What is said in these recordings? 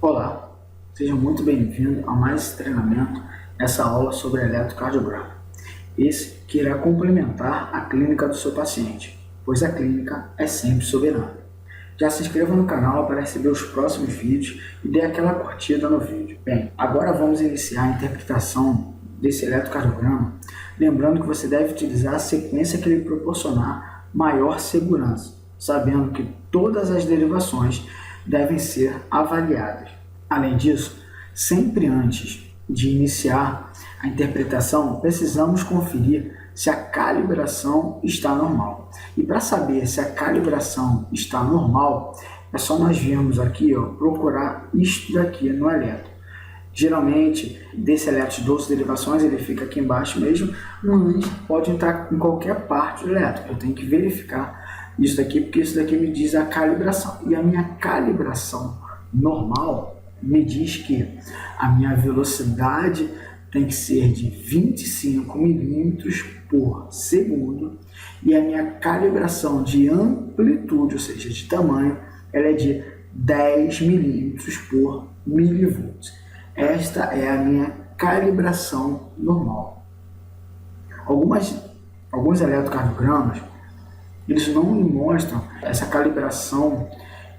Olá, seja muito bem-vindo a mais esse treinamento, essa aula sobre eletrocardiograma. Esse que irá complementar a clínica do seu paciente, pois a clínica é sempre soberana. Já se inscreva no canal para receber os próximos vídeos e dê aquela curtida no vídeo. Bem, agora vamos iniciar a interpretação desse eletrocardiograma, lembrando que você deve utilizar a sequência que lhe proporcionar maior segurança, sabendo que todas as derivações devem ser avaliadas. Além disso, sempre antes de iniciar a interpretação, precisamos conferir se a calibração está normal. E para saber se a calibração está normal, é só nós virmos aqui, procurar isto daqui no eletro. Geralmente, desse eletro de 12 derivações, ele fica aqui embaixo mesmo, mas pode entrar em qualquer parte do eletro. Eu tenho que verificar isso daqui, porque isso daqui me diz a calibração. E a minha calibração normal me diz que a minha velocidade tem que ser de 25 milímetros por segundo e a minha calibração de amplitude, ou seja, de tamanho, ela é de 10 milímetros por milivolts. Esta é a minha calibração normal. Alguns eletrocardiogramas, eles não me mostram essa calibração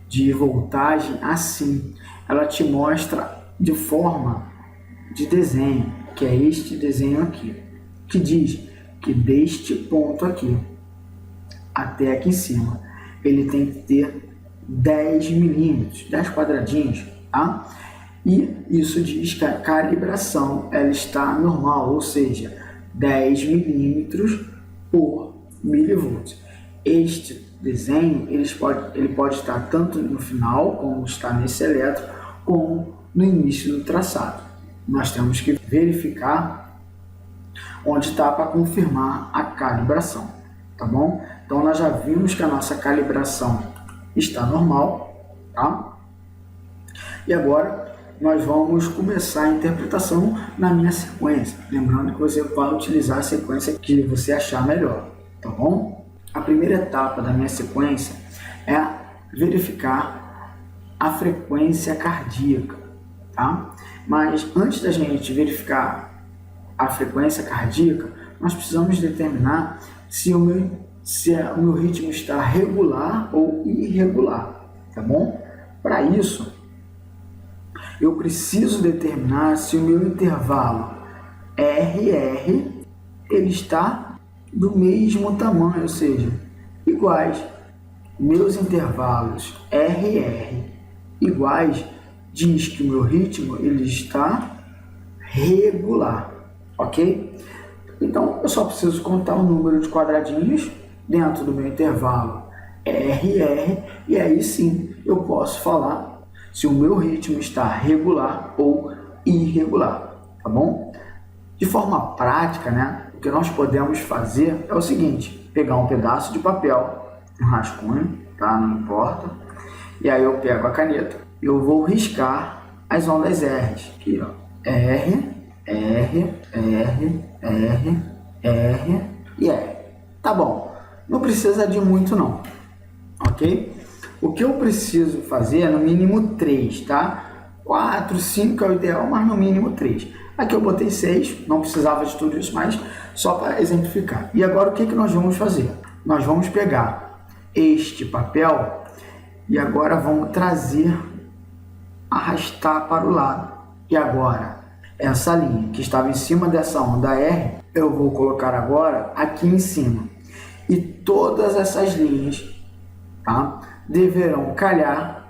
de voltagem assim. Ela te mostra de forma de desenho, que é este desenho aqui, que diz que deste ponto aqui até aqui em cima, ele tem que ter 10 milímetros, 10 quadradinhos, tá? E isso diz que a calibração ela está normal, ou seja, 10 milímetros por milivolts. Este desenho ele pode estar tanto no final, como está nesse eletro, como no início do traçado. Nós temos que verificar onde está para confirmar a calibração, tá bom? Então nós já vimos que a nossa calibração está normal, tá? E agora nós vamos começar a interpretação na minha sequência. Lembrando que você vai utilizar a sequência que você achar melhor, tá bom? A primeira etapa da minha sequência é verificar a frequência cardíaca, tá? Mas antes da gente verificar a frequência cardíaca, nós precisamos determinar se o meu ritmo está regular ou irregular, tá bom? Para isso, eu preciso determinar se o meu intervalo RR ele está do mesmo tamanho, ou seja, iguais. Meus intervalos RR iguais diz que o meu ritmo ele está regular, ok? Então eu só preciso contar o número de quadradinhos dentro do meu intervalo RR e aí sim eu posso falar se o meu ritmo está regular ou irregular, tá bom? De forma prática, né? O que nós podemos fazer é o seguinte: pegar um pedaço de papel, um rascunho, tá? Não importa. E aí eu pego a caneta e eu vou riscar as ondas R, aqui, ó. R, R, R, R, R e R. Tá bom. Não precisa de muito não, ok? O que eu preciso fazer é no mínimo 3, tá? 4, 5 é o ideal, mas no mínimo 3. Aqui eu botei 6, não precisava de tudo isso, mas só para exemplificar. E agora o que nós vamos fazer? Nós vamos pegar este papel e agora vamos trazer, arrastar para o lado. E agora, essa linha que estava em cima dessa onda R, eu vou colocar agora aqui em cima. E todas essas linhas, tá, deverão calhar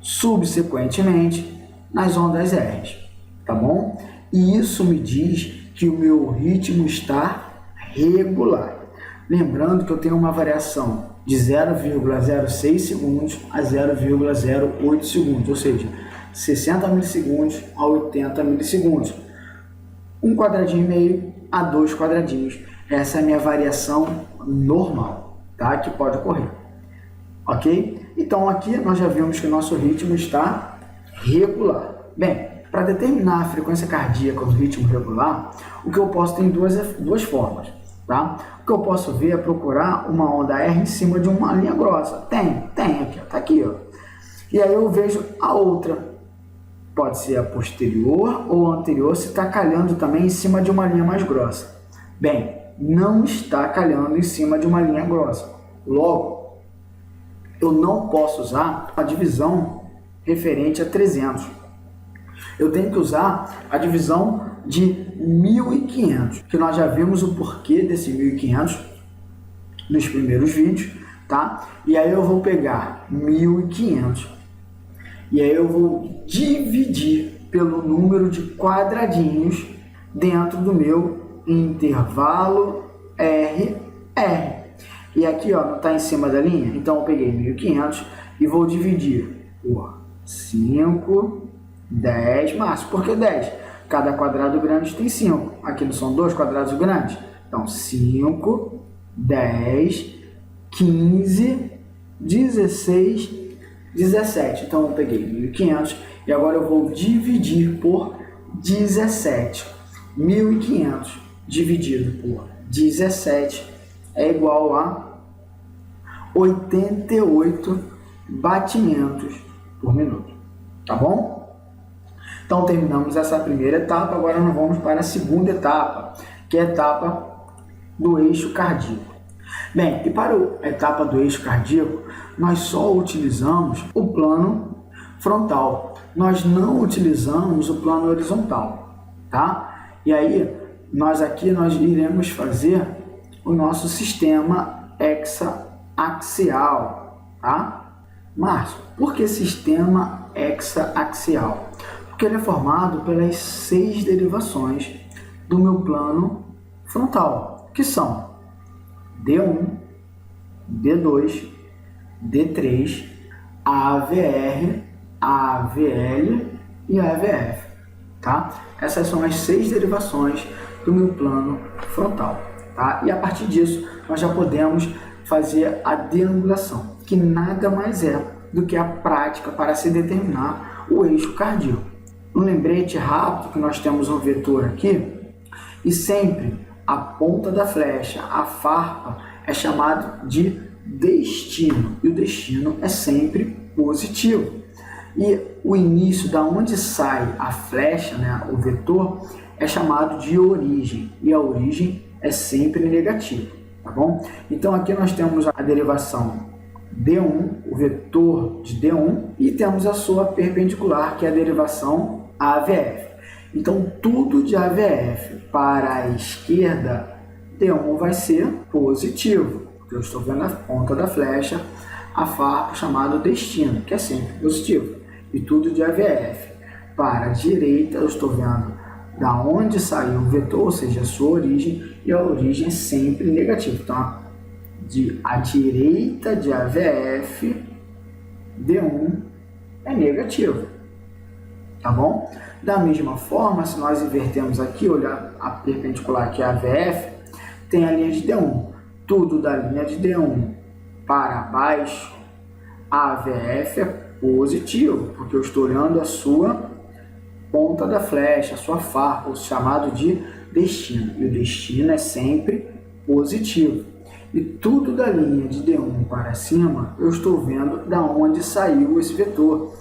subsequentemente nas ondas R, tá bom? E isso me diz que o meu ritmo está regular. Lembrando que eu tenho uma variação de 0,06 segundos a 0,08 segundos, ou seja, 60 milissegundos a 80 milissegundos. Um quadradinho e meio a 2 quadradinhos. Essa é a minha variação normal, tá? Que pode ocorrer. Ok? Então aqui nós já vimos que o nosso ritmo está regular. Bem, para determinar a frequência cardíaca do ritmo regular, o que eu posso ter duas formas, tá? O que eu posso ver é procurar uma onda R em cima de uma linha grossa. Tem aqui, ó, tá aqui, ó. E aí eu vejo a outra, Pode ser a posterior ou a anterior se está calhando também em cima de uma linha mais grossa. Bem, não está calhando em cima de uma linha grossa. Logo, eu não posso usar a divisão referente a 300. Eu tenho que usar a divisão de 1.500, que nós já vimos o porquê desse 1.500 nos primeiros vídeos, tá? E aí eu vou pegar 1.500 e aí eu vou dividir pelo número de quadradinhos dentro do meu intervalo RR. E aqui, ó, não está em cima da linha? Então eu peguei 1.500 e vou dividir por 5, 10 máximo. Por que 10? Cada quadrado grande tem 5. Aqui não são 2 quadrados grandes? Então 5, 10, 15, 16, 17. Então eu peguei 1.500 e agora eu vou dividir por 17. 1.500 dividido por 17 é igual a 88 batimentos por minuto. Tá bom? Então terminamos essa primeira etapa, agora nós vamos para a segunda etapa, que é a etapa do eixo cardíaco. Bem, e para a etapa do eixo cardíaco, nós só utilizamos o plano frontal, nós não utilizamos o plano horizontal, tá? E aí, nós iremos fazer o nosso sistema hexaaxial, tá? Márcio, por que sistema hexaaxial? Porque ele é formado pelas 6 derivações do meu plano frontal, que são D1, D2, D3, AVR, AVL e AVF, tá? Essas são as 6 derivações do meu plano frontal, tá? E a partir disso, nós já podemos fazer a deangulação, que nada mais é do que a prática para se determinar o eixo cardíaco. Um lembrete rápido que nós temos um vetor aqui e sempre a ponta da flecha, a farpa, é chamado de destino e o destino é sempre positivo. E o início da onde sai a flecha, né, o vetor, é chamado de origem e a origem é sempre negativa, tá bom? Então aqui nós temos a derivação D1, o vetor de D1, e temos a sua perpendicular, que é a derivação AVF. Então tudo de AVF para a esquerda, D1 vai ser positivo, porque eu estou vendo a ponta da flecha, a farpa chamado destino, que é sempre positivo. E tudo de AVF para a direita, eu estou vendo da onde saiu o vetor, ou seja, a sua origem, e a origem é sempre negativa. Então, a direita de AVF, D1 é negativo, tá bom? Da mesma forma, se nós invertermos aqui, olhar a perpendicular que é a AVF, tem a linha de D1. Tudo da linha de D1 para baixo, a AVF é positivo, porque eu estou olhando a sua ponta da flecha, a sua farpa, o chamado de destino. E o destino é sempre positivo. E tudo da linha de D1 para cima, eu estou vendo da onde saiu esse vetor,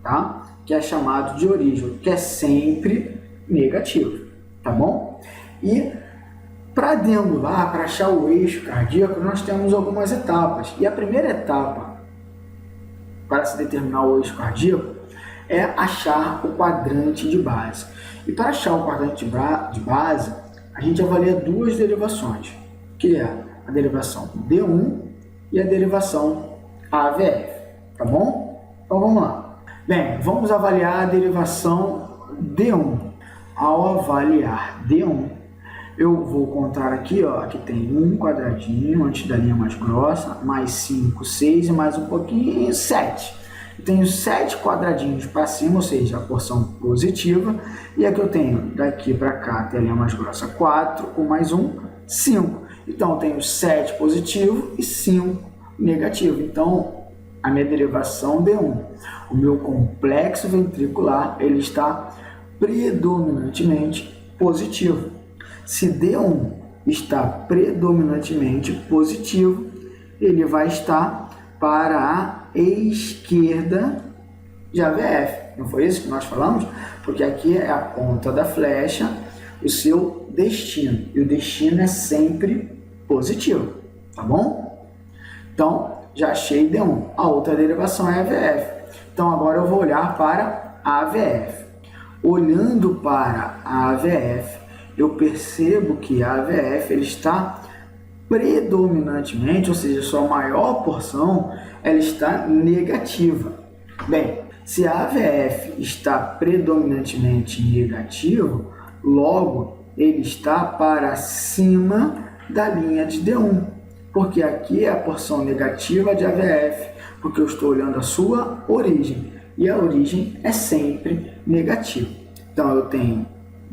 tá? Que é chamado de origem, que é sempre negativo, tá bom? E para deangular, para achar o eixo cardíaco, nós temos algumas etapas. E a primeira etapa para se determinar o eixo cardíaco é achar o quadrante de base. E para achar o quadrante de base, a gente avalia 2 derivações, que é a derivação D1 e a derivação AVF, tá bom? Então vamos lá. Bem, vamos avaliar a derivação D1. Ao avaliar D1, eu vou contar aqui, ó, aqui tem um quadradinho antes da linha mais grossa, mais 5, 6 e mais um pouquinho, 7. Eu tenho 7 quadradinhos para cima, ou seja, a porção positiva, e aqui eu tenho daqui para cá até a linha mais grossa 4, com mais um, 5. Então eu tenho 7 positivo e 5 negativo. Então a minha derivação D1, o meu complexo ventricular, ele está predominantemente positivo. Se D1 está predominantemente positivo, ele vai estar para a esquerda de AVF. não foi isso que nós falamos? Porque aqui é a ponta da flecha, o seu destino, e o destino é sempre positivo, tá bom? Então, já achei D1. A outra derivação é a AVF. Então, agora eu vou olhar para a AVF. Olhando para a AVF, eu percebo que a AVF ele está predominantemente, ou seja, sua maior porção, ela está negativa. Bem, se a AVF está predominantemente negativo, logo ele está para cima da linha de D1, porque aqui é a porção negativa de AVF, porque eu estou olhando a sua origem, e a origem é sempre negativa. Então eu tenho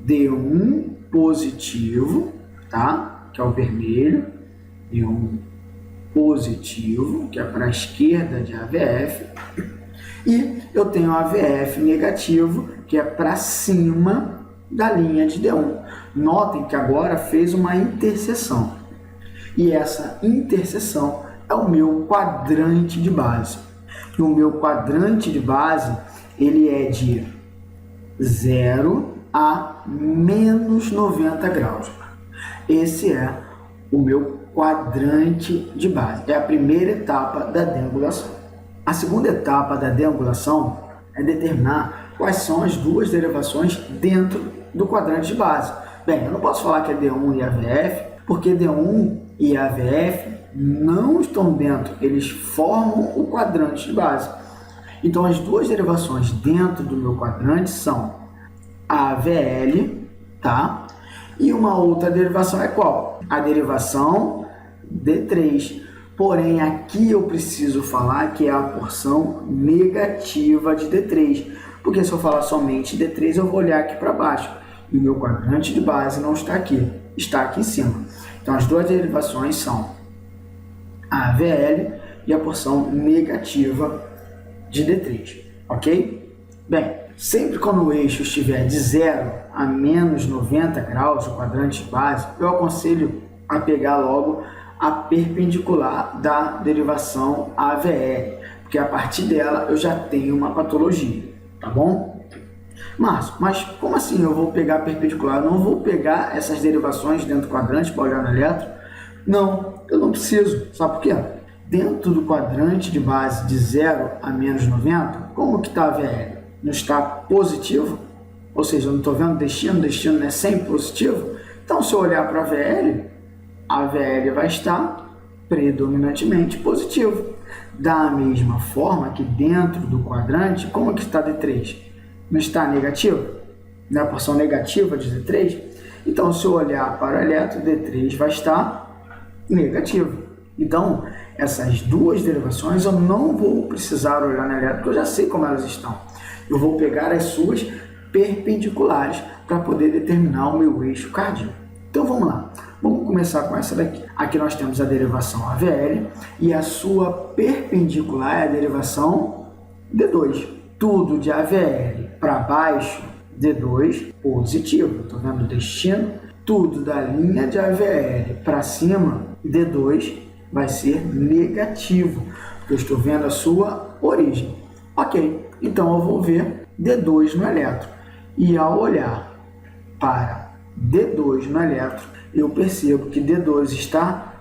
D1 positivo, tá? Que é o vermelho, D1 positivo, que é para a esquerda de AVF, e eu tenho AVF negativo, que é para cima da linha de D1. Notem que agora fez uma interseção, e essa interseção é o meu quadrante de base. E o meu quadrante de base ele é de 0 a menos 90 graus. Esse é o meu quadrante de base. É a primeira etapa da deangulação. A segunda etapa da deangulação é determinar quais são as duas derivações dentro do quadrante de base. Bem, eu não posso falar que é D1 e AVF, porque D1 e AVF não estão dentro, eles formam o quadrante de base. Então, as duas derivações dentro do meu quadrante são a AVL, tá? E uma outra derivação é qual? A derivação D3. Porém, aqui eu preciso falar que é a porção negativa de D3, porque se eu falar somente D3, eu vou olhar aqui para baixo, e o meu quadrante de base não está aqui, está aqui em cima. Então, as duas derivações são a AVL e a porção negativa de D3, ok? Bem, sempre quando o eixo estiver de 0 a menos 90 graus, o quadrante de base, eu aconselho a pegar logo a perpendicular da derivação AVL, porque a partir dela eu já tenho uma patologia, tá bom? Mas como assim eu vou pegar a perpendicular? Eu não vou pegar essas derivações dentro do quadrante para olhar no eletro? Não, eu não preciso. Sabe por quê? Dentro do quadrante de base de 0 a menos 90, como que está a VL? Não está positivo? Ou seja, eu não estou vendo destino, destino não é sempre positivo? Então, se eu olhar para a VL vai estar predominantemente positivo. Da mesma forma que dentro do quadrante, como que está D3? Não está negativo? Não é a porção negativa de D3? Então, se eu olhar para o eletro, D3 vai estar negativo. Então, essas duas derivações eu não vou precisar olhar no eletro, porque eu já sei como elas estão. Eu vou pegar as suas perpendiculares para poder determinar o meu eixo cardíaco. Então, vamos lá. Vamos começar com essa daqui. Aqui nós temos a derivação AVL e a sua perpendicular é a derivação D2. Tudo de AVL para baixo, D2 positivo. Estou vendo o destino. Tudo da linha de AVL para cima, D2 vai ser negativo, porque eu estou vendo a sua origem. Ok, então eu vou ver D2 no eletro. E ao olhar para D2 no eletro, eu percebo que D2 está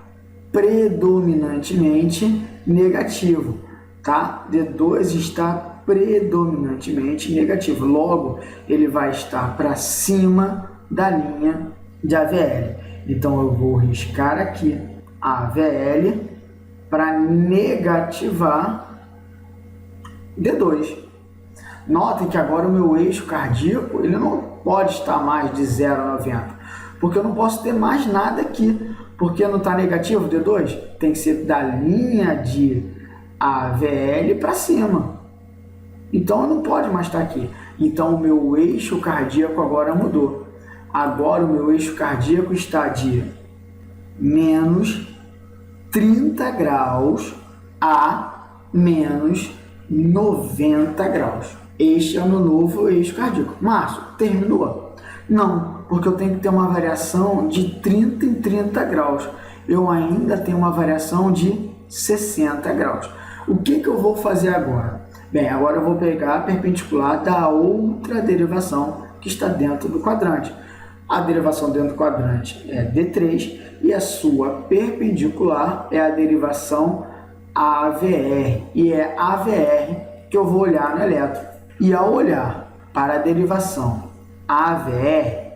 predominantemente negativo, tá? D2 está predominantemente negativo, logo ele vai estar para cima da linha de AVL. Então eu vou riscar aqui a AVL para negativar D2. Notem que agora o meu eixo cardíaco ele não pode estar mais de 0 a 90, porque eu não posso ter mais nada aqui, porque não está negativo D2, tem que ser da linha de AVL para cima. Então, não pode mais estar aqui. Então, o meu eixo cardíaco agora mudou. Agora, o meu eixo cardíaco está de menos 30 graus a menos 90 graus. Este é o meu novo eixo cardíaco. Márcio, terminou? Não, porque eu tenho que ter uma variação de 30 em 30 graus. Eu ainda tenho uma variação de 60 graus. O que eu vou fazer agora? Bem, agora eu vou pegar a perpendicular da outra derivação que está dentro do quadrante. A derivação dentro do quadrante é D3 e a sua perpendicular é a derivação AVR. E é AVR que eu vou olhar no elétron. E ao olhar para a derivação AVR,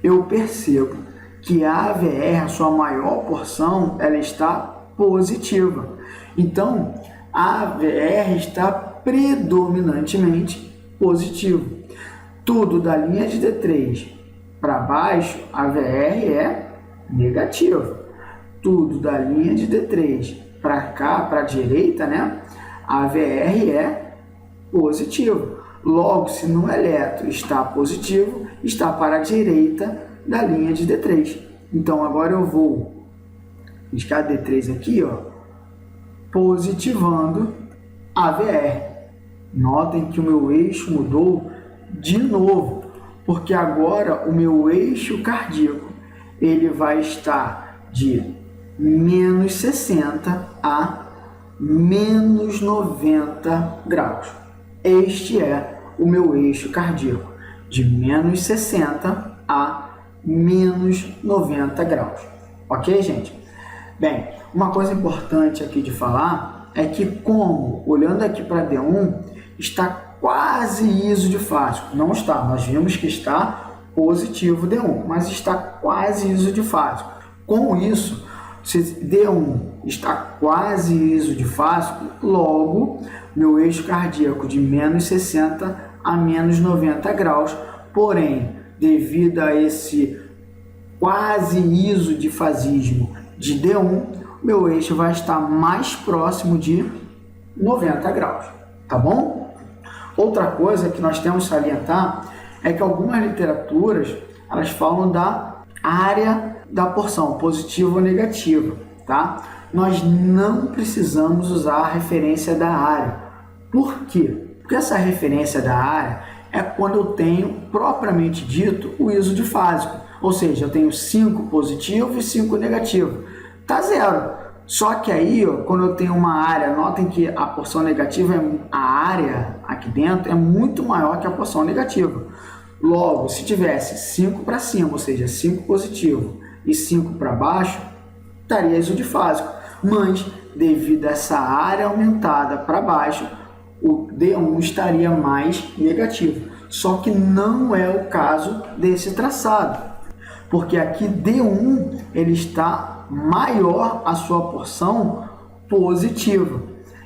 eu percebo que a AVR, a sua maior porção, ela está positiva. Então, a AVR está predominantemente positivo. Tudo da linha de D3 para baixo, a AVR é negativa. Tudo da linha de D3 para cá, para a direita, né? A AVR é positivo. Logo, se no elétron está positivo, está para a direita da linha de D3. Então, agora eu vou riscar D3 aqui, ó, positivando a AVR. Notem que o meu eixo mudou de novo, porque agora o meu eixo cardíaco ele vai estar de menos 60 a menos 90 graus. Este é o meu eixo cardíaco, de menos 60 a menos 90 graus. Ok, gente? Bem, uma coisa importante aqui de falar é que, como, olhando aqui para D1, está quase isodifásico. Não está, nós vimos que está positivo D1, mas está quase isodifásico. Com isso, se D1 está quase isodifásico, logo, meu eixo cardíaco de menos 60 a menos 90 graus, porém, devido a esse quase isodifasismo de D1, meu eixo vai estar mais próximo de 90 graus, tá bom? Outra coisa que nós temos que salientar é que algumas literaturas, elas falam da área da porção, positiva ou negativa, tá? Nós não precisamos usar a referência da área. Por quê? Porque essa referência da área é quando eu tenho, propriamente dito, o isodifásico. Ou seja, eu tenho 5 positivo e 5 negativo. Tá zero. Só que aí, ó, quando eu tenho uma área, notem que a porção negativa, a área aqui dentro é muito maior que a porção negativa. Logo, se tivesse 5 para cima, ou seja, 5 positivo e 5 para baixo, estaria isodifásico. Mas, devido a essa área aumentada para baixo, o D1 estaria mais negativo. Só que não é o caso desse traçado, porque aqui D1 ele está maior a sua porção positiva.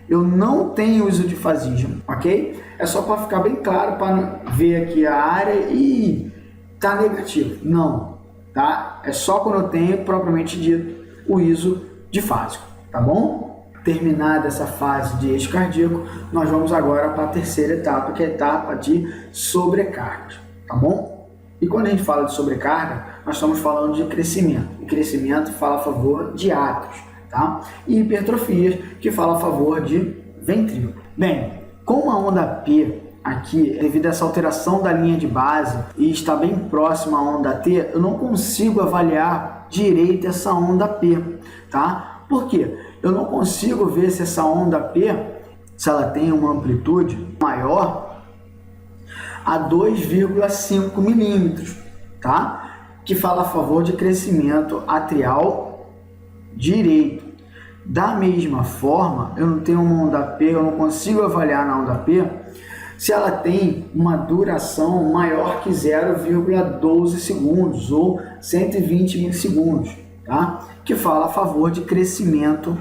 Eu não tenho isodifasismo, ok? É só para ficar bem claro, para ver aqui a área e tá negativo. Não, tá? É só quando eu tenho, propriamente dito, o isodifásico, tá bom? Terminada essa fase de eixo cardíaco, nós vamos agora para a terceira etapa, que é a etapa de sobrecargas, tá bom? E quando a gente fala de sobrecarga, nós estamos falando de crescimento. E crescimento fala a favor de átrios, tá? E hipertrofias, que fala a favor de ventrículo. Bem, com a onda P aqui, devido a essa alteração da linha de base e está bem próxima à onda T, eu não consigo avaliar direito essa onda P, tá? Por quê? Eu não consigo ver se essa onda P, se ela tem uma amplitude maior a 2,5 milímetros, tá? Que fala a favor de crescimento atrial direito. Da mesma forma, eu não tenho uma onda P, eu não consigo avaliar na onda P se ela tem uma duração maior que 0,12 segundos ou 120 milissegundos, tá? Que fala a favor de crescimento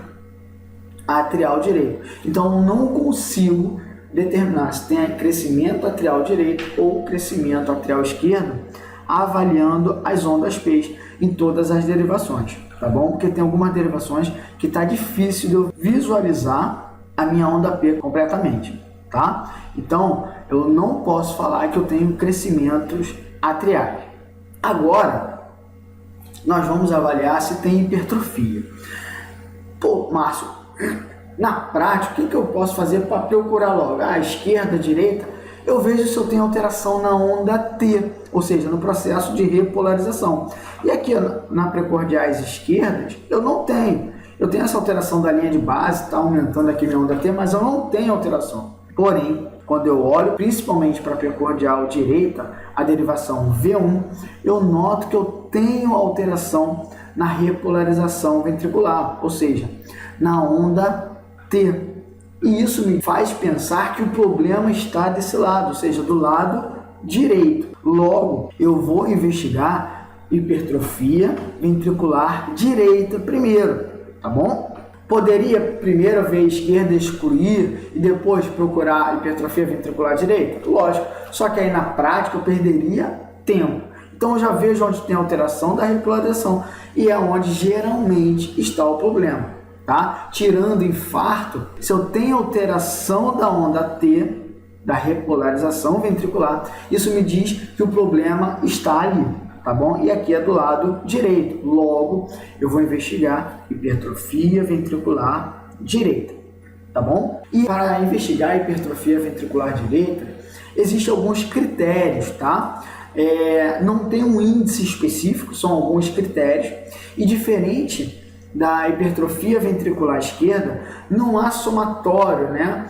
atrial direito. Então, eu não consigo determinar se tem crescimento atrial direito ou crescimento atrial esquerdo avaliando as ondas P em todas as derivações, tá bom? Porque tem algumas derivações que tá difícil de eu visualizar a minha onda P completamente, tá? Então, eu não posso falar que eu tenho crescimentos atriais. Agora, nós vamos avaliar se tem hipertrofia. Pô, Márcio, na prática, o que eu posso fazer para procurar logo? A esquerda, a direita? Eu vejo se eu tenho alteração na onda T, ou seja, no processo de repolarização. E aqui na precordiais esquerdas, eu não tenho. eu tenho essa alteração da linha de base, está aumentando aqui minha onda T, mas eu não tenho alteração. Porém, quando eu olho principalmente para a precordial direita, a derivação V1, eu noto que eu tenho alteração na repolarização ventricular, ou seja, na onda T. E isso me faz pensar que o problema está desse lado, ou seja, do lado direito. Logo, eu vou investigar hipertrofia ventricular direita primeiro, tá bom? Poderia primeiro ver a esquerda, excluir e depois procurar hipertrofia ventricular direita? Lógico, só que aí na prática eu perderia tempo. Então eu já vejo onde tem alteração da repolarização e é onde geralmente está o problema, tá? Tirando infarto, se eu tenho alteração da onda T, da repolarização ventricular, isso me diz que o problema está ali, tá bom? E aqui é do lado direito. Logo, eu vou investigar hipertrofia ventricular direita, tá bom? E para investigar a hipertrofia ventricular direita, existem alguns critérios, tá? Não tem um índice específico, são alguns critérios. E diferente da hipertrofia ventricular esquerda, não há somatório, né,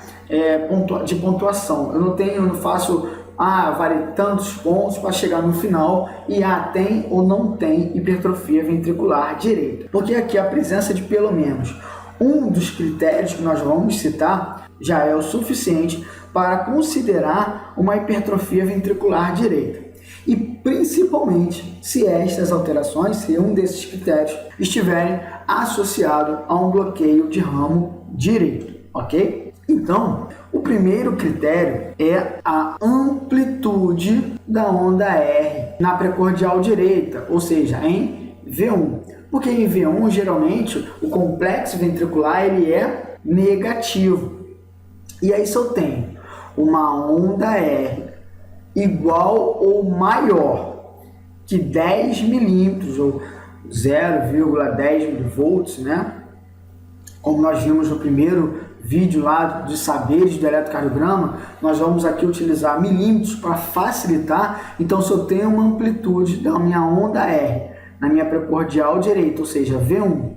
de pontuação. Eu não faço vale tantos pontos para chegar no final e tem ou não tem hipertrofia ventricular direita. Porque aqui a presença de pelo menos um dos critérios que nós vamos citar já é o suficiente para considerar uma hipertrofia ventricular direita. E principalmente se estas alterações, se um desses critérios estiverem associado a um bloqueio de ramo direito, ok? Então, o primeiro critério é a amplitude da onda R na precordial direita, ou seja, em V1. Porque em V1, geralmente, o complexo ventricular ele é negativo. E aí, se eu tenho uma onda R igual ou maior que 10 milímetros ou 0,10 milivolts, né? Como nós vimos no primeiro vídeo lá dos saberes do eletrocardiograma, nós vamos aqui utilizar milímetros para facilitar. Então, se eu tenho uma amplitude da minha onda R na minha precordial direita, ou seja, V1,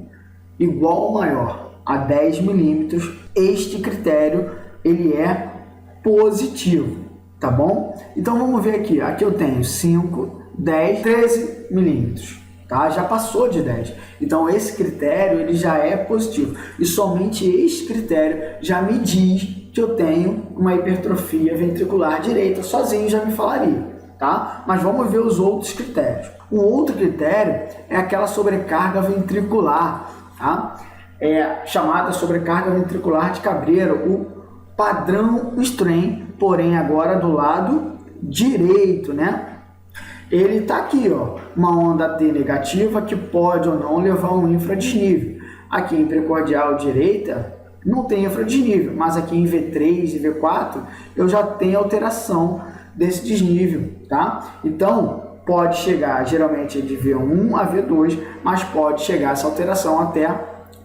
igual ou maior a 10 milímetros, este critério ele é positivo, tá bom? Então, vamos ver aqui. Aqui eu tenho 5, 10, 13 milímetros. Tá? Já passou de 10. Então, esse critério ele já é positivo. E somente este critério já me diz que eu tenho uma hipertrofia ventricular direita. Sozinho já me falaria. Tá? Mas vamos ver os outros critérios. Um outro critério é aquela sobrecarga ventricular. Tá? É chamada sobrecarga ventricular de Cabreira, o padrão strain, porém agora do lado direito, né? Ele está aqui, ó, uma onda T negativa que pode ou não levar a um infradesnível. Aqui em precordial direita não tem infradesnível, mas aqui em V3 e V4 eu já tenho alteração desse desnível, tá? Então pode chegar geralmente de V1 a V2, mas pode chegar essa alteração até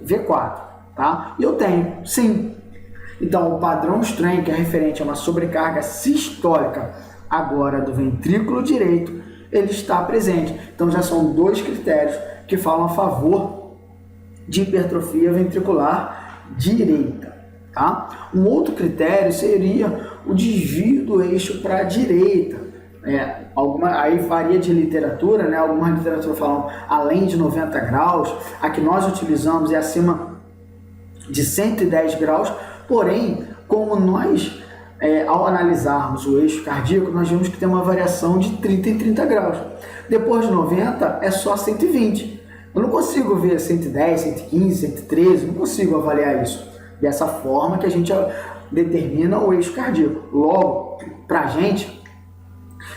V4, tá? E eu tenho, sim. Então o padrão strain, que é referente a uma sobrecarga sistólica agora do ventrículo direito, ele está presente. Então já são dois critérios que falam a favor de hipertrofia ventricular direita, tá? Um outro critério seria o desvio do eixo para a direita. Aí varia de literatura, né? Algumas literaturas falam além de 90 graus, a que nós utilizamos é acima de 110 graus, porém, como nós ao analisarmos o eixo cardíaco, nós vimos que tem uma variação de 30 em 30 graus. Depois de 90 é só 120. Eu não consigo ver 110, 115, 113, não consigo avaliar isso. Dessa forma que a gente determina o eixo cardíaco. Logo, para a gente,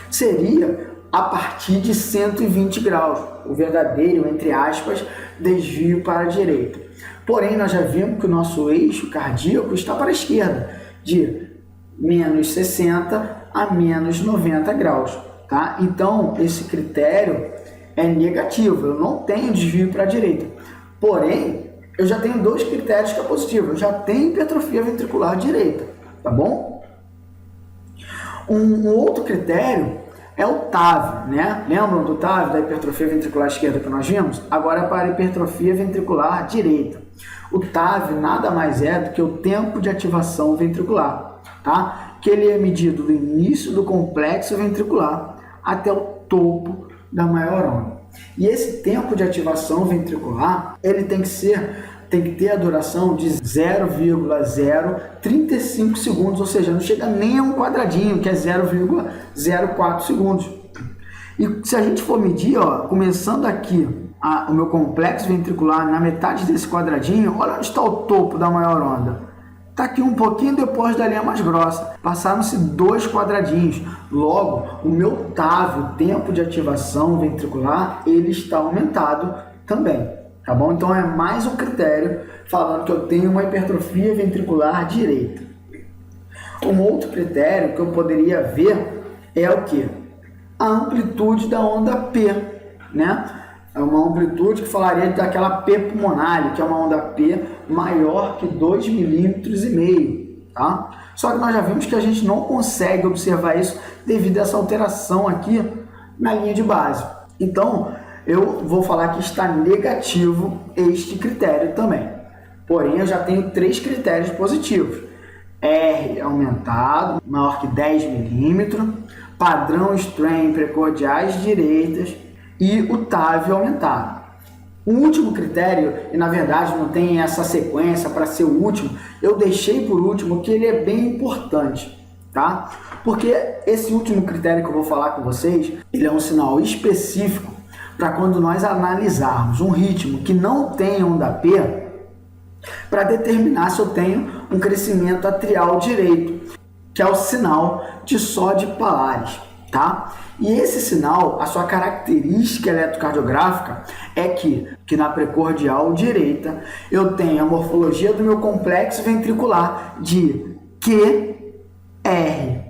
seria a partir de 120 graus, o verdadeiro, entre aspas, desvio para a direita. Porém, nós já vimos que o nosso eixo cardíaco está para a esquerda, de menos 60 a menos 90 graus, tá? Então, esse critério é negativo, eu não tenho desvio para a direita. Porém, eu já tenho dois critérios que é positivo, eu já tenho hipertrofia ventricular direita, tá bom? Um outro critério é o TAV, né? Lembram do TAV, da hipertrofia ventricular esquerda que nós vimos? Agora é para a hipertrofia ventricular direita. O TAV nada mais é do que o tempo de ativação ventricular, tá? Que ele é medido do início do complexo ventricular até o topo da maior onda. E esse tempo de ativação ventricular, ele tem que ter a duração de 0,035 segundos, ou seja, não chega nem a um quadradinho, que é 0,04 segundos. E se a gente for medir, ó, começando aqui o meu complexo ventricular na metade desse quadradinho, olha onde está o topo da maior onda. Está aqui um pouquinho depois da linha mais grossa. Passaram-se 2 quadradinhos. Logo, o meu TAV, o tempo de ativação ventricular, ele está aumentado também. Tá bom? Então é mais um critério falando que eu tenho uma hipertrofia ventricular direita. Um outro critério que eu poderia ver é o que? A amplitude da onda P, né? É uma amplitude que falaria daquela P pulmonar, que é uma onda P maior que 2,5 mm, tá? Só que nós já vimos que a gente não consegue observar isso devido a essa alteração aqui na linha de base. Então, eu vou falar que está negativo este critério também. Porém, eu já tenho 3 critérios positivos. R aumentado, maior que 10 mm, padrão strain precordiais direitas e o TAV aumentado. O último critério, e na verdade não tem essa sequência para ser o último, eu deixei por último, que ele é bem importante, tá? Porque esse último critério que eu vou falar com vocês, ele é um sinal específico para quando nós analisarmos um ritmo que não tem onda P, para determinar se eu tenho um crescimento atrial direito, que é o sinal de Sode Palaris, tá? E esse sinal, a sua característica eletrocardiográfica é que na precordial direita eu tenho a morfologia do meu complexo ventricular de QR,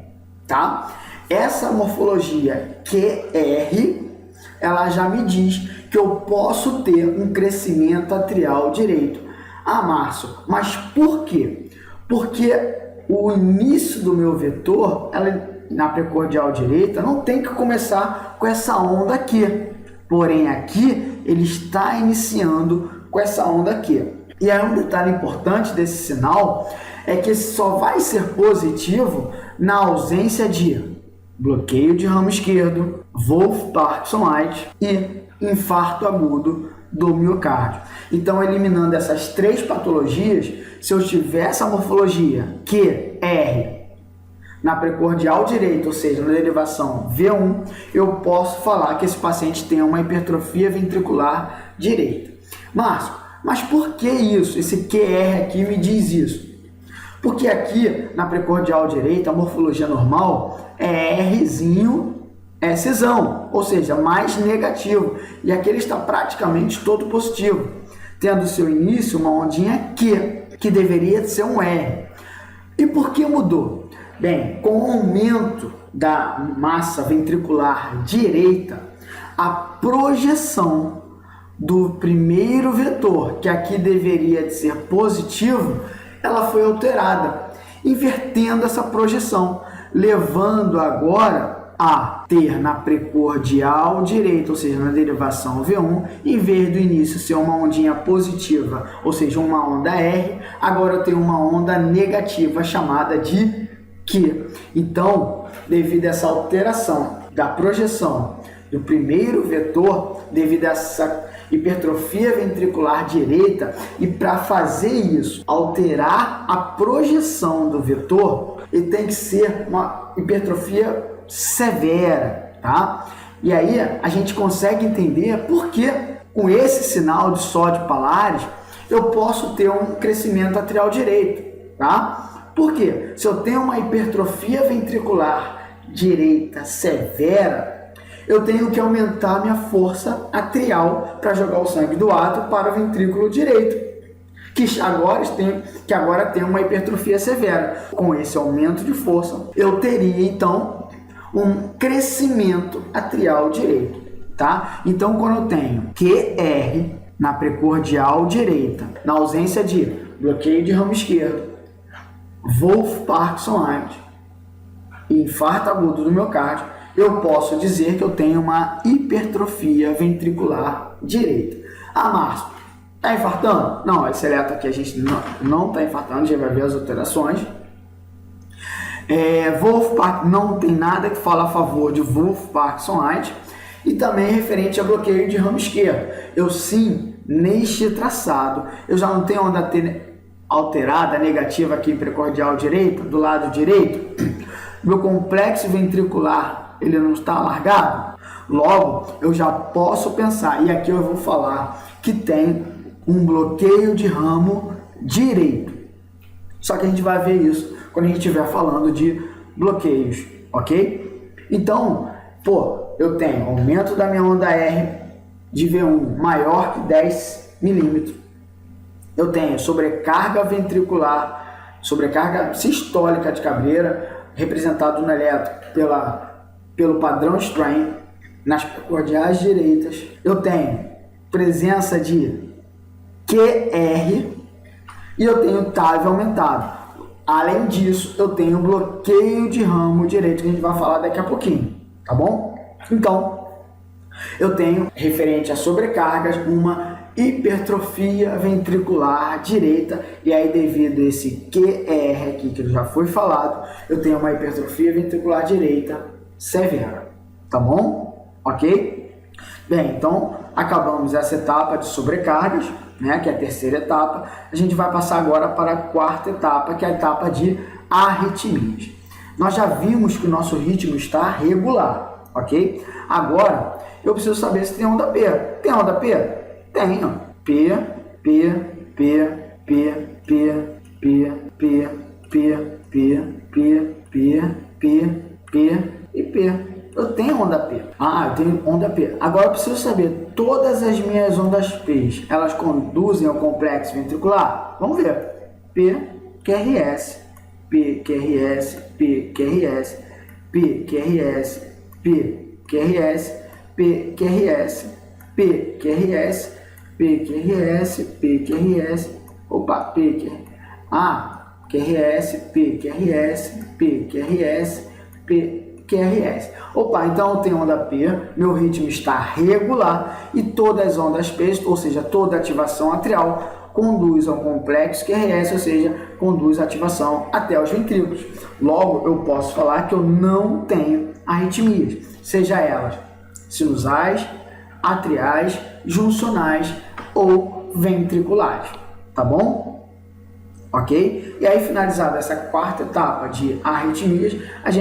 tá? Essa morfologia QR, ela já me diz que eu posso ter um crescimento atrial direito. Ah, Márcio, mas por quê? Porque o início do meu vetor, na precordial direita, não tem que começar com essa onda aqui. Porém, aqui ele está iniciando com essa onda aqui. E aí um detalhe importante desse sinal é que só vai ser positivo na ausência de bloqueio de ramo esquerdo, Wolff-Parkinson-White e infarto agudo do miocárdio. Então, eliminando essas 3 patologias, se eu tiver essa morfologia QR na precordial direita, ou seja, na derivação V1, eu posso falar que esse paciente tem uma hipertrofia ventricular direita. Márcio, mas por que isso? Esse QR aqui me diz isso. Porque aqui na precordial direita, a morfologia normal é Rzinho, Szão, ou seja, mais negativo. E aqui ele está praticamente todo positivo, tendo seu início uma ondinha Q, que deveria ser um R. E por que mudou? Bem, com o aumento da massa ventricular direita, a projeção do primeiro vetor, que aqui deveria de ser positivo, ela foi alterada, invertendo essa projeção, levando agora a ter na precordial direita, ou seja, na derivação V1, em vez do início ser uma ondinha positiva, ou seja, uma onda R, agora eu tenho uma onda negativa chamada de Q. Então, devido a essa alteração da projeção do primeiro vetor, devido a essa hipertrofia ventricular direita, e para fazer isso, alterar a projeção do vetor, ele tem que ser uma hipertrofia severa, tá? E aí a gente consegue entender por que com esse sinal de Sode Palaris eu posso ter um crescimento atrial direito, tá? Por quê? Se eu tenho uma hipertrofia ventricular direita severa, eu tenho que aumentar minha força atrial para jogar o sangue do átrio para o ventrículo direito, que agora tem uma hipertrofia severa. Com esse aumento de força, eu teria então um crescimento atrial direito, tá? Então, quando eu tenho QR na precordial direita, na ausência de bloqueio de ramo esquerdo, Wolff-Parkinson-White e infarto agudo do miocárdio, eu posso dizer que eu tenho uma hipertrofia ventricular direita. Ah, Márcio, Tá infartando? Não, esse eletro aqui a gente não tá infartando, já vai ver as alterações. Wolff-Parkinson, não tem nada que fala a favor de Wolff-Parkinson-White. E também referente a bloqueio de ramo esquerdo. Eu sim, neste traçado, eu já não tenho onda alterada, negativa aqui, precordial direita, do lado direito. Meu complexo ventricular, ele não está alargado. Logo, eu já posso pensar, e aqui eu vou falar, que tem um bloqueio de ramo direito. Só que a gente vai ver isso quando a gente estiver falando de bloqueios, ok? Então, eu tenho aumento da minha onda R de V1 maior que 10 milímetros. Eu tenho sobrecarga ventricular, sobrecarga sistólica de Cabreira, representado no eletro pelo padrão strain nas precordiais direitas. Eu tenho presença de QR e eu tenho TAV aumentado. Além disso, eu tenho bloqueio de ramo direito, que a gente vai falar daqui a pouquinho, tá bom? Então, eu tenho, referente a sobrecargas, uma hipertrofia ventricular direita, e aí devido a esse QR aqui, que já foi falado, eu tenho uma hipertrofia ventricular direita severa, tá bom? Ok? Bem, então, acabamos essa etapa de sobrecargas, né, que é a terceira etapa. A gente vai passar agora para a quarta etapa, que é a etapa de arritmias. Nós já vimos que o nosso ritmo está regular, ok? Agora, eu preciso saber se tem onda P. Tem onda P? Tem, ó. P, P, P, P, P, P, P, P, P, P, P, P, P e P. Eu tenho onda P. Eu tenho onda P. Agora eu preciso saber, todas as minhas ondas P, elas conduzem ao complexo ventricular? Vamos ver. P, QRS, P, QRS, P, QRS, P, QRS, P, QRS, P, QRS, P, QRS, P, QRS, P, QRS, P, QRS, P, QRS, P, QRS, P, QRS. Então eu tenho onda P, meu ritmo está regular e todas as ondas P, ou seja, toda ativação atrial, conduz ao complexo QRS, ou seja, conduz a ativação até os ventrículos. Logo, eu posso falar que eu não tenho arritmias, seja elas sinusais, atriais, juncionais ou ventriculares, tá bom? Ok? E aí, finalizada essa quarta etapa de arritmias, a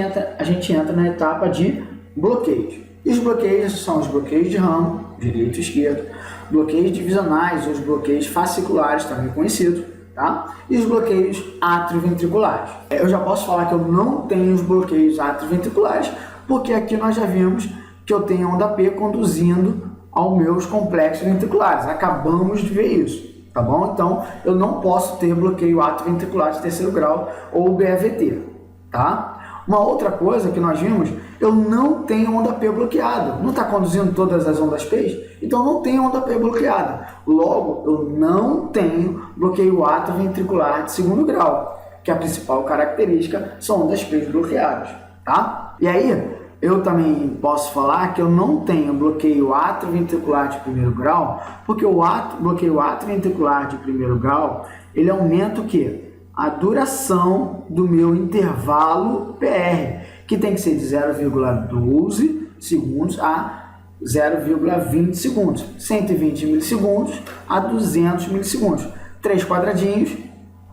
gente entra na etapa de bloqueios. E os bloqueios são os bloqueios de ramo, direito e esquerdo, bloqueios divisionais, os bloqueios fasciculares, também conhecidos, tá? E os bloqueios atrioventriculares. Eu já posso falar que eu não tenho os bloqueios atrioventriculares, porque aqui nós já vimos que eu tenho onda P conduzindo aos meus complexos ventriculares. Acabamos de ver isso. Tá bom? Então, eu não posso ter bloqueio atrioventricular de terceiro grau ou BAVT, tá? Uma outra coisa que nós vimos, eu não tenho onda P bloqueada. Não está conduzindo todas as ondas P? Então, não tenho onda P bloqueada. Logo, eu não tenho bloqueio atrioventricular de segundo grau, que a principal característica são ondas P bloqueadas, tá? E aí, eu também posso falar que eu não tenho bloqueio atrioventricular de primeiro grau, porque o bloqueio atrioventricular de primeiro grau, ele aumenta o quê? A duração do meu intervalo PR, que tem que ser de 0,12 segundos a 0,20 segundos, 120 milissegundos a 200 milissegundos, 3 quadradinhos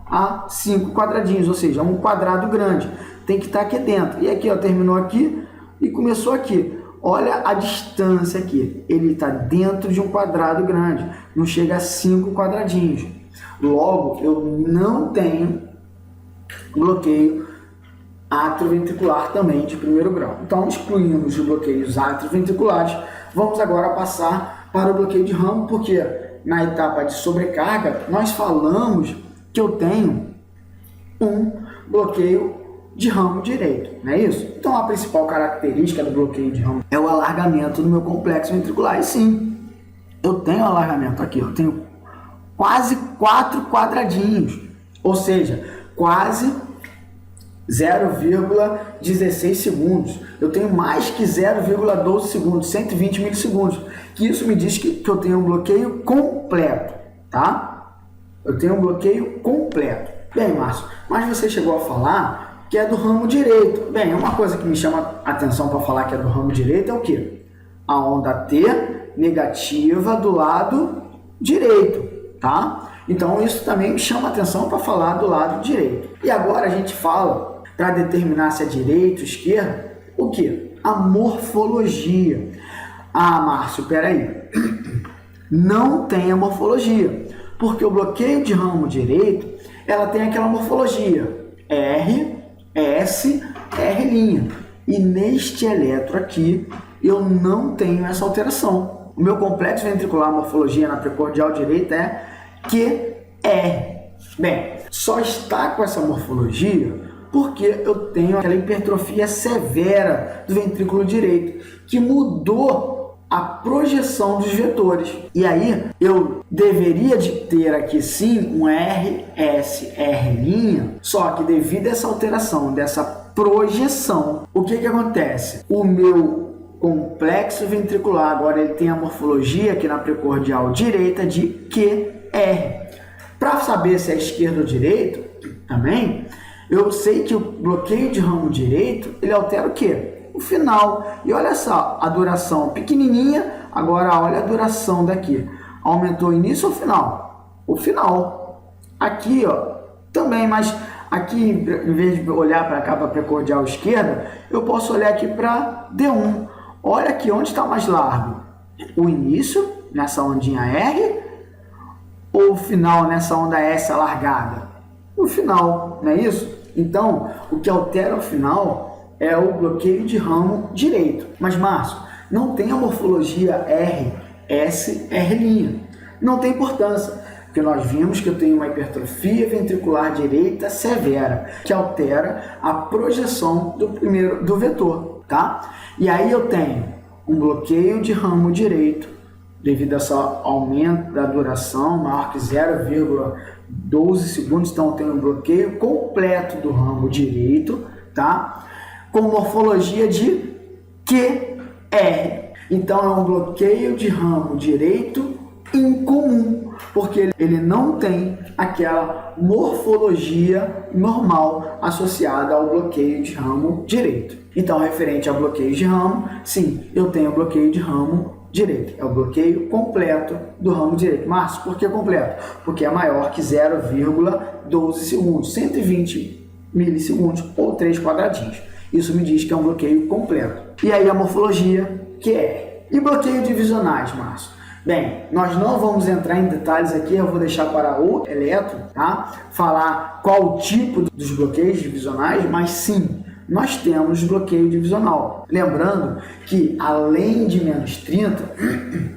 a 5 quadradinhos, ou seja, um quadrado grande, tem que estar aqui dentro. E aqui, ó, terminou aqui e começou aqui. Olha a distância aqui. Ele está dentro de um quadrado grande. Não chega a 5 quadradinhos. Logo, eu não tenho bloqueio atrioventricular também de primeiro grau. Então, excluímos os bloqueios atrioventriculares. Vamos agora passar para o bloqueio de ramo, porque na etapa de sobrecarga, nós falamos que eu tenho um bloqueio de ramo direito, não é isso? Então, a principal característica do bloqueio de ramo é o alargamento do meu complexo ventricular. E sim, eu tenho alargamento aqui, eu tenho quase 4 quadradinhos, ou seja, quase 0,16 segundos. Eu tenho mais que 0,12 segundos, 120 milissegundos, que isso me diz que eu tenho um bloqueio completo, tá? Eu tenho um bloqueio completo. Bem, Márcio, mas você chegou a falar que é do ramo direito. Bem, uma coisa que me chama a atenção para falar que é do ramo direito é o quê? A onda T negativa do lado direito, tá? Então isso também me chama a atenção para falar do lado direito. E agora a gente fala, para determinar se é direito ou esquerda, o quê? A morfologia. Ah, Márcio, peraí. Não tem a morfologia, porque o bloqueio de ramo direito, ela tem aquela morfologia R, S, R'. E neste eletro aqui, eu não tenho essa alteração. O meu complexo ventricular morfologia na precordial direita é QR. Bem, só está com essa morfologia porque eu tenho aquela hipertrofia severa do ventrículo direito, que mudou a projeção dos vetores. E aí, eu deveria de ter aqui sim um RSR', só que devido a essa alteração, dessa projeção, o que acontece? O meu complexo ventricular, agora ele tem a morfologia aqui na precordial direita de QR. Para saber se é esquerda ou direito, também, eu sei que o bloqueio de ramo direito, ele altera o quê? O final. E olha só, a duração pequenininha, agora olha a duração daqui. Aumentou o início ou o final? O final. Aqui, ó, também, mas aqui, em vez de olhar para cá, para a precordial esquerda, eu posso olhar aqui para D1. Olha aqui, onde está mais largo? O início, nessa ondinha R, ou o final, nessa onda S alargada? O final, não é isso? Então, o que altera o final é o bloqueio de ramo direito. Mas, Márcio, não tem a morfologia R, S, R'. Não tem importância, porque nós vimos que eu tenho uma hipertrofia ventricular direita severa, que altera a projeção do vetor, tá? E aí eu tenho um bloqueio de ramo direito, devido a esse aumento da duração, maior que 0,12 segundos, então eu tenho um bloqueio completo do ramo direito, tá? Com morfologia de QR. Então é um bloqueio de ramo direito incomum, porque ele não tem aquela morfologia normal associada ao bloqueio de ramo direito. Então, referente ao bloqueio de ramo, sim, eu tenho bloqueio de ramo direito. É o bloqueio completo do ramo direito. Márcio, por que completo? Porque é maior que 0,12 segundos, 120 milissegundos ou 3 quadradinhos. Isso me diz que é um bloqueio completo. E aí a morfologia, que é? E bloqueio divisionais, Márcio? Bem, nós não vamos entrar em detalhes aqui, eu vou deixar para o eletro, tá? Falar qual o tipo dos bloqueios divisionais, mas sim, nós temos bloqueio divisional. Lembrando que, além de menos 30,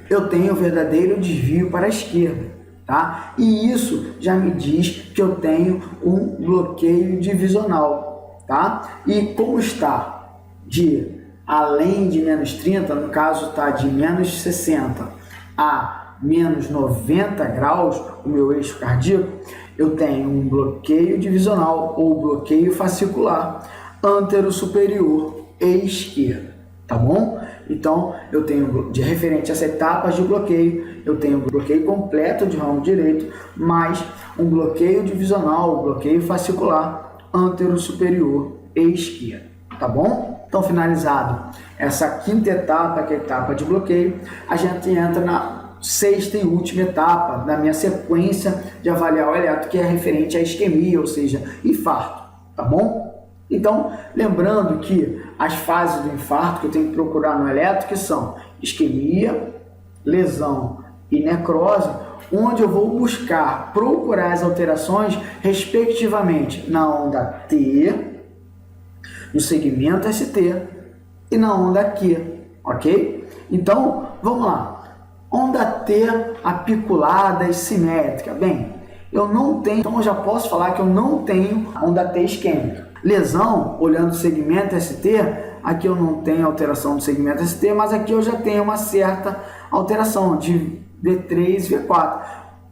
eu tenho o verdadeiro desvio para a esquerda, tá? E isso já me diz que eu tenho um bloqueio divisional, tá? E como está de além de menos 30, no caso está de menos 60 a menos 90 graus, o meu eixo cardíaco, eu tenho um bloqueio divisional ou bloqueio fascicular antero-superior e esquerda, tá bom? Então, eu tenho, de referente a essa etapa de bloqueio, eu tenho um bloqueio completo de ramo direito, mais um bloqueio divisional, bloqueio fascicular antero-superior e esquerda, tá bom? Então, finalizado essa quinta etapa, que é a etapa de bloqueio, a gente entra na sexta e última etapa da minha sequência de avaliar o eletro, que é referente à isquemia, ou seja, infarto, tá bom? Então, lembrando que as fases do infarto que eu tenho que procurar no eletro, que são isquemia, lesão e necrose, onde eu vou procurar as alterações, respectivamente, na onda T, no segmento ST e na onda Q, ok? Então, vamos lá. Onda T apiculada e simétrica. Bem, eu não tenho, então eu já posso falar que eu não tenho onda T isquêmica. Lesão, olhando o segmento ST, aqui eu não tenho alteração do segmento ST, mas aqui eu já tenho uma certa alteração de V3 e V4.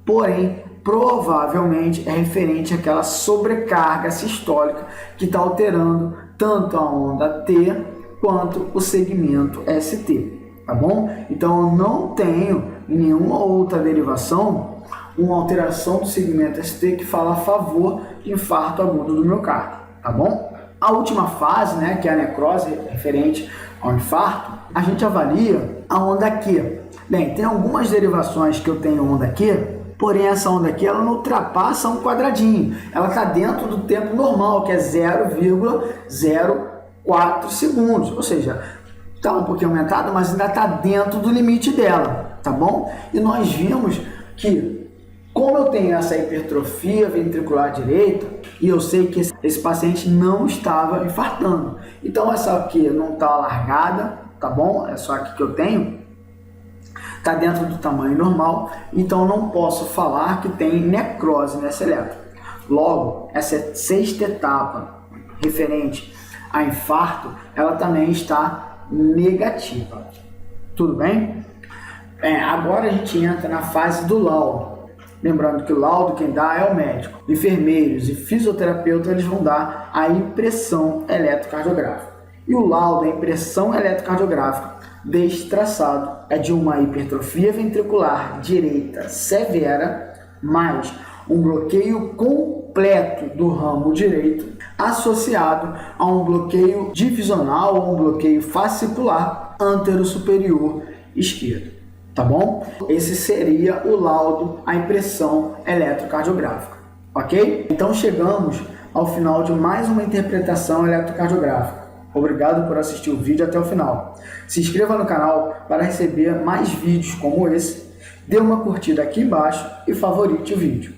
Porém, provavelmente é referente àquela sobrecarga sistólica que está alterando tanto a onda T quanto o segmento ST, tá bom? Então eu não tenho nenhuma outra derivação uma alteração do segmento ST que fala a favor de infarto agudo do miocárdio, tá bom? A última fase, né, que é a necrose referente ao infarto, a gente avalia a onda Q. Bem, tem algumas derivações que eu tenho onda Q, porém essa onda aqui ela não ultrapassa um quadradinho, ela está dentro do tempo normal, que é 0,04 segundos, ou seja, está um pouquinho aumentado, mas ainda está dentro do limite dela, tá bom? E nós vimos que, como eu tenho essa hipertrofia ventricular direita, e eu sei que esse paciente não estava infartando, então essa aqui não está alargada, tá bom? É só aqui que eu tenho, está dentro do tamanho normal, então eu não posso falar que tem necrose nessa elétrica. Logo, essa sexta etapa referente a infarto, ela também está negativa. Tudo bem? Agora a gente entra na fase do laudo. Lembrando que o laudo quem dá é o médico. Enfermeiros e fisioterapeutas eles vão dar a impressão eletrocardiográfica. E o laudo, a impressão eletrocardiográfica deste traçado é de uma hipertrofia ventricular direita severa, mais um bloqueio completo do ramo direito, associado a um bloqueio divisional ou um bloqueio fascicular antero-superior esquerdo. Tá bom? Esse seria o laudo, a impressão eletrocardiográfica, ok? Então chegamos ao final de mais uma interpretação eletrocardiográfica. Obrigado por assistir o vídeo até o final. Se inscreva no canal para receber mais vídeos como esse, dê uma curtida aqui embaixo e favorite o vídeo.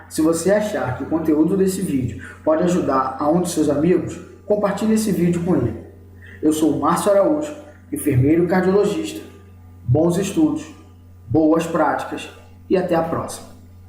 Se você achar que o conteúdo desse vídeo pode ajudar a um de seus amigos, compartilhe esse vídeo com ele. Eu sou o Márcio Araújo, enfermeiro cardiologista. Bons estudos, boas práticas e até a próxima.